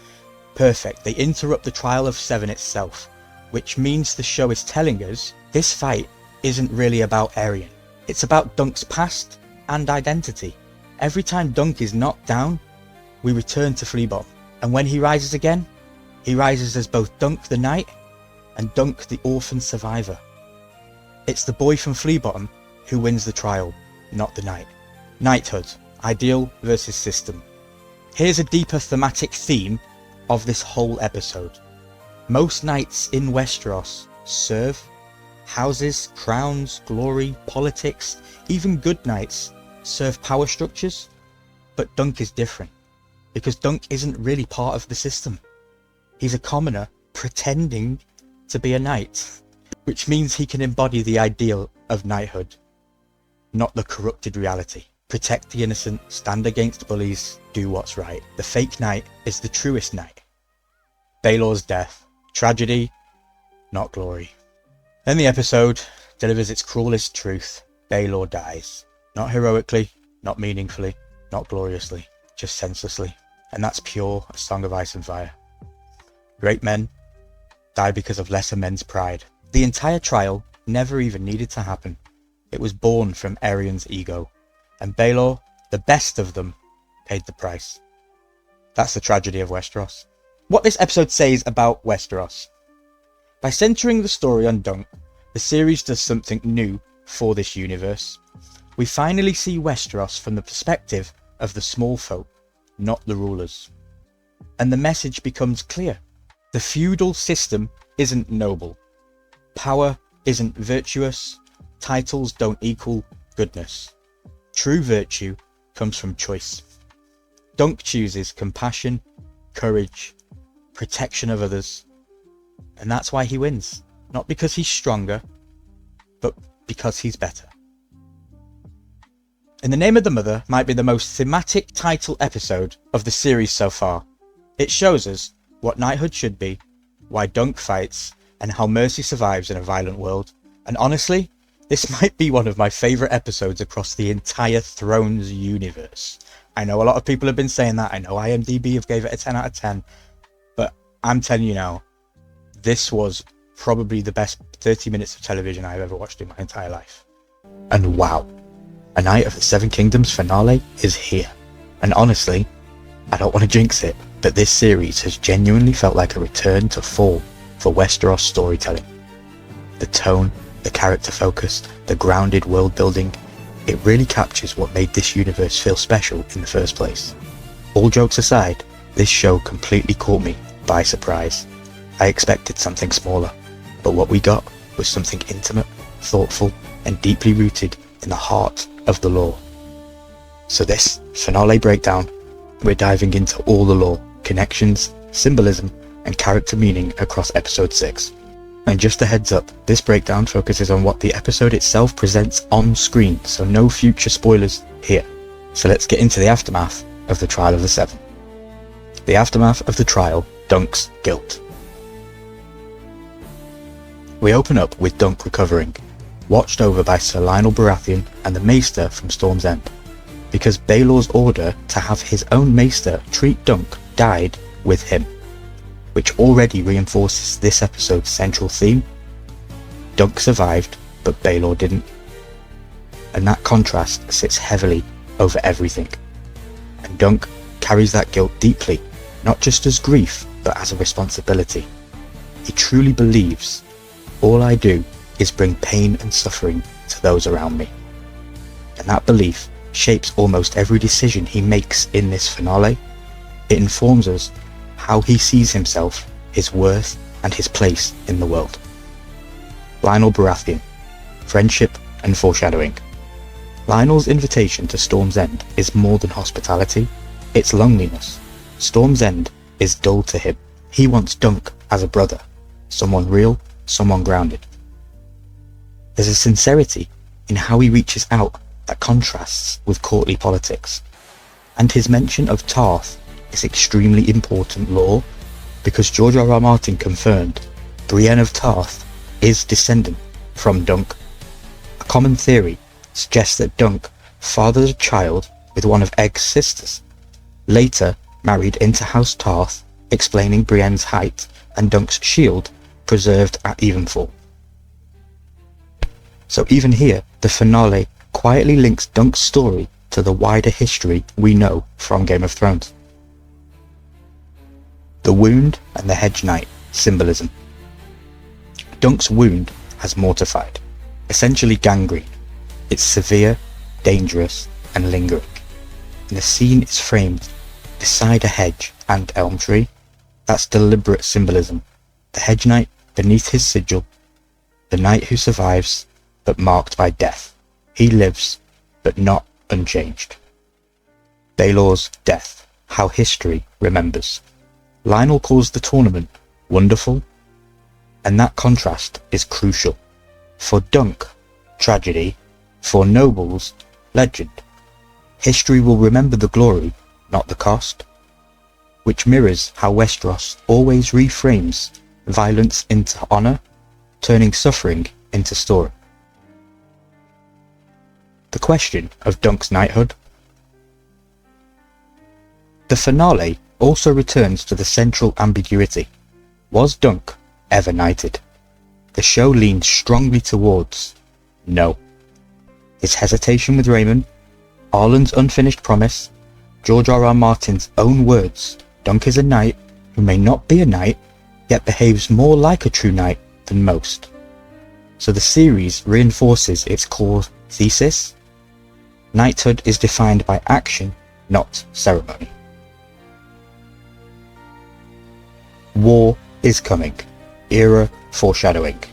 perfect. They interrupt the trial of Seven itself, which means the show is telling us this fight isn't really about Aerion. It's about Dunk's past and identity. Every time Dunk is knocked down, we return to Fleabottom. And when he rises again, he rises as both Dunk the Knight and Dunk the orphan survivor. It's the boy from Fleabottom who wins the trial, not the knight. Knighthood, ideal versus system. Here's a deeper thematic theme of this whole episode. Most knights in Westeros serve. Houses, crowns, glory, politics, even good knights serve power structures. But Dunk is different, because Dunk isn't really part of the system. He's a commoner pretending to be a knight, which means he can embody the ideal of knighthood, not the corrupted reality. Protect the innocent, stand against bullies, do what's right. The fake knight is the truest knight. Baelor's death. Tragedy, not glory. Then the episode delivers its cruelest truth. Baelor dies. Not heroically, not meaningfully, not gloriously, just senselessly. And that's pure A Song of Ice and Fire. Great men die because of lesser men's pride. The entire trial never even needed to happen. It was born from Aerion's ego. And Baelor, the best of them, paid the price. That's the tragedy of Westeros. What this episode says about Westeros. By centering the story on Dunk, the series does something new for this universe. We finally see Westeros from the perspective of the small folk, not the rulers. And the message becomes clear. The feudal system isn't noble. Power isn't virtuous. Titles don't equal goodness. True virtue comes from choice. Dunk chooses compassion, courage, protection of others. And that's why he wins. Not because he's stronger, but because he's better. In the Name of the Mother might be the most thematic title episode of the series so far. It shows us what knighthood should be, why Dunk fights, and how mercy survives in a violent world. And honestly, this might be one of my favourite episodes across the entire Thrones universe. I know a lot of people have been saying that. I know IMDb have gave it a 10 out of 10. But I'm telling you now, this was probably the best 30 minutes of television I've ever watched in my entire life. And wow, A Night of the Seven Kingdoms finale is here. And honestly, I don't want to jinx it, but this series has genuinely felt like a return to form for Westeros storytelling. The tone, the character focus, the grounded world building, it really captures what made this universe feel special in the first place. All jokes aside, this show completely caught me by surprise. I expected something smaller, but what we got was something intimate, thoughtful, and deeply rooted in the heart of the lore. So this finale breakdown, we're diving into all the lore, connections, symbolism, and character meaning across episode 6. And just a heads up, this breakdown focuses on what the episode itself presents on screen, so no future spoilers here. So let's get into the aftermath of the Trial of the Seven. The aftermath of the trial, Dunk's guilt. We open up with Dunk recovering, watched over by Sir Lionel Baratheon and the Maester from Storm's End, because Baelor's order to have his own Maester treat Dunk died with him, which already reinforces this episode's central theme. Dunk survived, but Baelor didn't. And that contrast sits heavily over everything. And Dunk carries that guilt deeply, not just as grief, but as a responsibility. He truly believes, all I do is bring pain and suffering to those around me. And that belief shapes almost every decision he makes in this finale. It informs us how he sees himself, his worth, and his place in the world. Lionel Baratheon, friendship and foreshadowing. Lionel's invitation to Storm's End is more than hospitality, it's loneliness. Storm's End is dull to him. He wants Dunk as a brother, someone real, someone grounded. There's a sincerity in how he reaches out that contrasts with courtly politics. And his mention of Tarth is extremely important lore, because George R.R. Martin confirmed Brienne of Tarth is descendant from Dunk. A common theory suggests that Dunk fathered a child with one of Egg's sisters, later married into House Tarth, explaining Brienne's height and Dunk's shield preserved at Evenfall. So even here, the finale quietly links Dunk's story to the wider history we know from Game of Thrones. The wound and the Hedge Knight, symbolism. Dunk's wound has mortified, essentially gangrene. It's severe, dangerous, and lingering. And the scene is framed beside a hedge and elm tree. That's deliberate symbolism. The Hedge Knight beneath his sigil, the knight who survives, but marked by death. He lives, but not unchanged. Baelor's death, how history remembers. Lionel calls the tournament wonderful, and that contrast is crucial. For Dunk, tragedy. For nobles, legend. History will remember the glory, not the cost, which mirrors how Westeros always reframes violence into honour, turning suffering into story. The question of Dunk's knighthood. The finale also returns to the central ambiguity. Was Dunk ever knighted? The show leans strongly towards no. His hesitation with Raymond, Arlen's unfinished promise, George R.R. Martin's own words, Dunk is a knight who may not be a knight, yet behaves more like a true knight than most. So the series reinforces its core thesis. Knighthood is defined by action, not ceremony. War is coming. Era foreshadowing.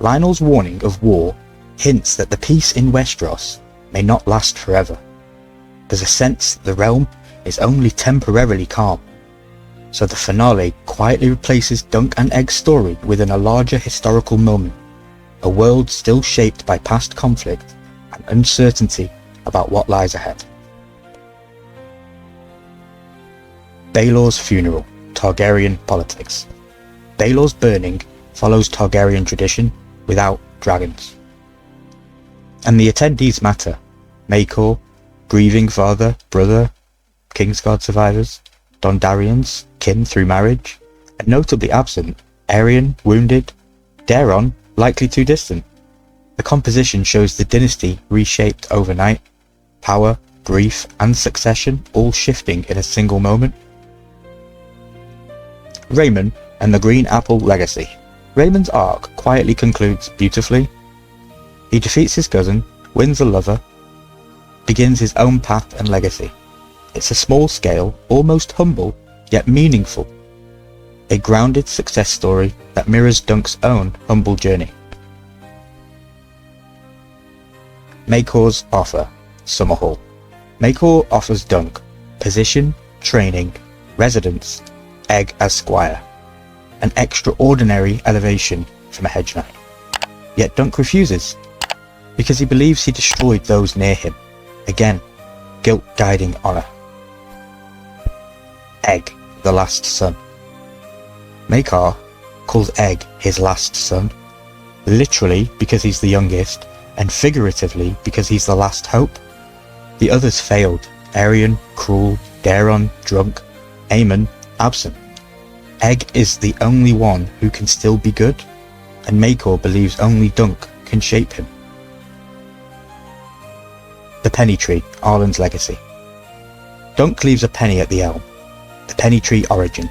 Lionel's warning of war hints that the peace in Westeros may not last forever. There's a sense the realm is only temporarily calm. So the finale quietly replaces Dunk and Egg's story within a larger historical moment, a world still shaped by past conflict and uncertainty about what lies ahead. Baelor's funeral, Targaryen politics. Baelor's burning follows Targaryen tradition without dragons. And the attendees matter. Maekor, grieving father, brother, Kingsguard survivors, Dondarrions, kin through marriage, and notably absent, Aerion, wounded, Daeron, likely too distant. The composition shows the dynasty reshaped overnight, power, grief, and succession all shifting in a single moment. Raymond and the Green Apple legacy. Raymond's arc quietly concludes beautifully. He defeats his cousin, wins a lover, begins his own path and legacy. It's a small scale, almost humble, yet meaningful. A grounded success story that mirrors Dunk's own humble journey. Maekor's offer, Summerhall. Maekor offers Dunk position, training, residence, Egg as squire. An extraordinary elevation from a hedge knight. Yet Dunk refuses, because he believes he destroyed those near him. Again, guilt guiding honour. Egg, the last son. Maekor calls Egg his last son, literally because he's the youngest, and figuratively because he's the last hope. The others failed. Aerion, cruel, Daeron, drunk, Aemon, absent. Egg is the only one who can still be good, and Maekor believes only Dunk can shape him. The Penny Tree, Arlen's legacy. Dunk leaves a penny at the elm. The Penny Tree origin.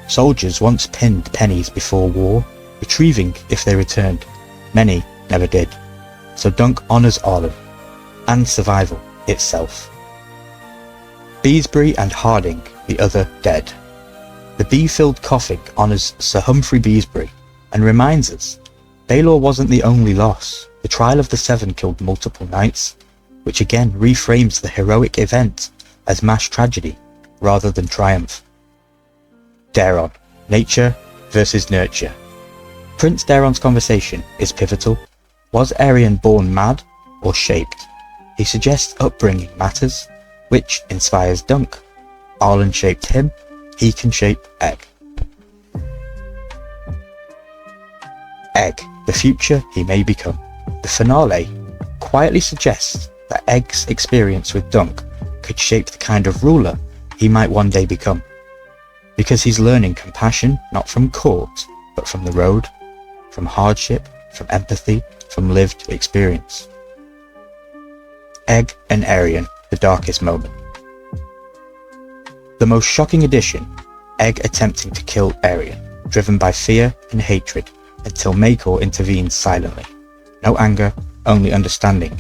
Soldiers once pinned pennies before war, retrieving if they returned. Many never did. So Dunk honours Arlen, and survival itself. Beesbury and Harding, the other dead. The bee-filled coffin honours Sir Humphrey Beesbury, and reminds us, Baelor wasn't the only loss. The trial of the Seven killed multiple knights, which again reframes the heroic event as mass tragedy rather than triumph. Daeron, nature versus nurture. Prince Daeron's conversation is pivotal. Was Aerion born mad or shaped? He suggests upbringing matters, which inspires Dunk. Arlen shaped him, he can shape Egg. Egg, the future he may become. The finale quietly suggests that Egg's experience with Dunk could shape the kind of ruler he might one day become. Because he's learning compassion not from court, but from the road, from hardship, from empathy, from lived experience. Egg and Aerion, the darkest moment. The most shocking addition, Egg attempting to kill Aerion, driven by fear and hatred, until Maekor intervenes silently. No anger, only understanding.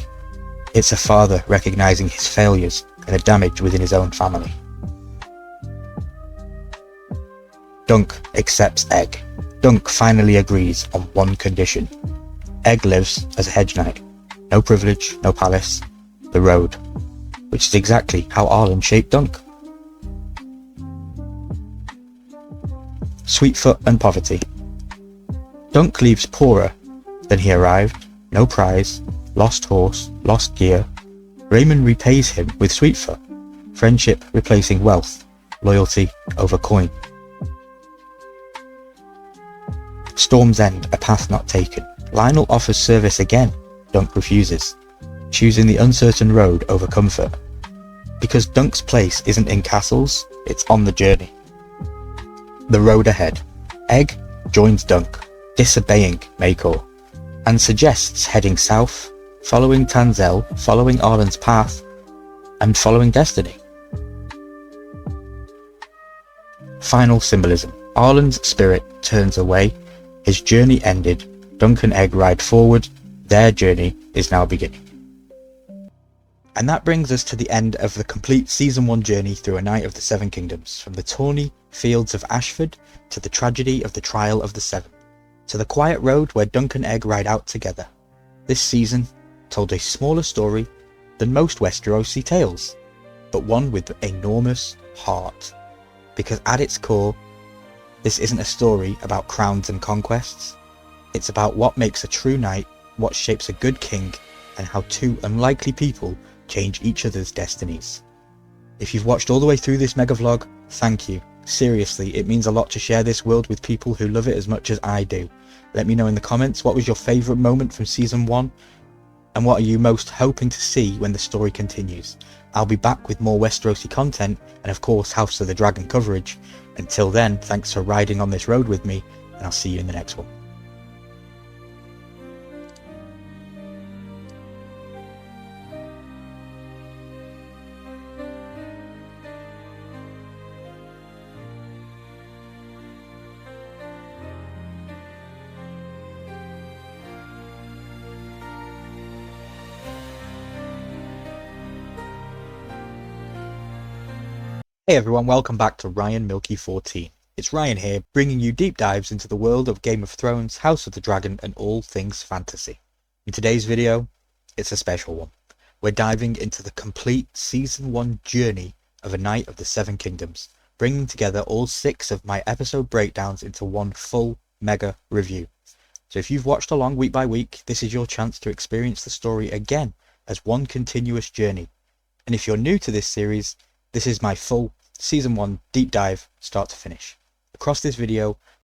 It's a father recognizing his failures and the damage within his own family. Dunk accepts Egg. Dunk finally agrees on one condition. Egg lives as a hedge knight. No privilege, no palace. The road. Which is exactly how Arlen shaped Dunk. Sweetfoot and poverty. Dunk leaves poorer than he arrived. No prize, lost horse, lost gear. Raymond repays him with Sweetfoot. Friendship replacing wealth. Loyalty over coin. Storm's End, a path not taken. Lionel offers service again. Dunk refuses, choosing the uncertain road over comfort. Because Dunk's place isn't in castles, it's on the journey. The road ahead. Egg joins Dunk, disobeying Maekor, and suggests heading south, following Tanzel, following Arlen's path, and following destiny. Final symbolism. Arlen's spirit turns away. His journey ended. Dunk and Egg ride forward. Their journey is now beginning. And that brings us to the end of the complete Season 1 journey through A Knight of the Seven Kingdoms, from the tawny fields of Ashford to the tragedy of the Trial of the Seven, to the quiet road where Dunk and Egg ride out together. This season told a smaller story than most Westerosi tales, but one with enormous heart, because at its core, this isn't a story about crowns and conquests. It's about what makes a true knight, what shapes a good king, and how two unlikely people change each other's destinies. If you've watched all the way through this mega vlog, thank you. Seriously, it means a lot to share this world with people who love it as much as I do. Let me know in the comments what was your favourite moment from Season 1, and what are you most hoping to see when the story continues. I'll be back with more Westerosi content, and of course House of the Dragon coverage. Until then, thanks for riding on this road with me, and I'll see you in the next one. Hey everyone, welcome back to Ryan Milky 14. It's Ryan here, bringing you deep dives into the world of Game of Thrones, House of the Dragon, and all things fantasy. In today's video, it's a special one. We're diving into the complete Season 1 journey of A Knight of the Seven Kingdoms, bringing together all 6 of my episode breakdowns into one full mega review. So if you've watched along week by week, this is your chance to experience the story again as one continuous journey. And if you're new to this series, this is my full Season 1 deep dive, start to finish. Across this video,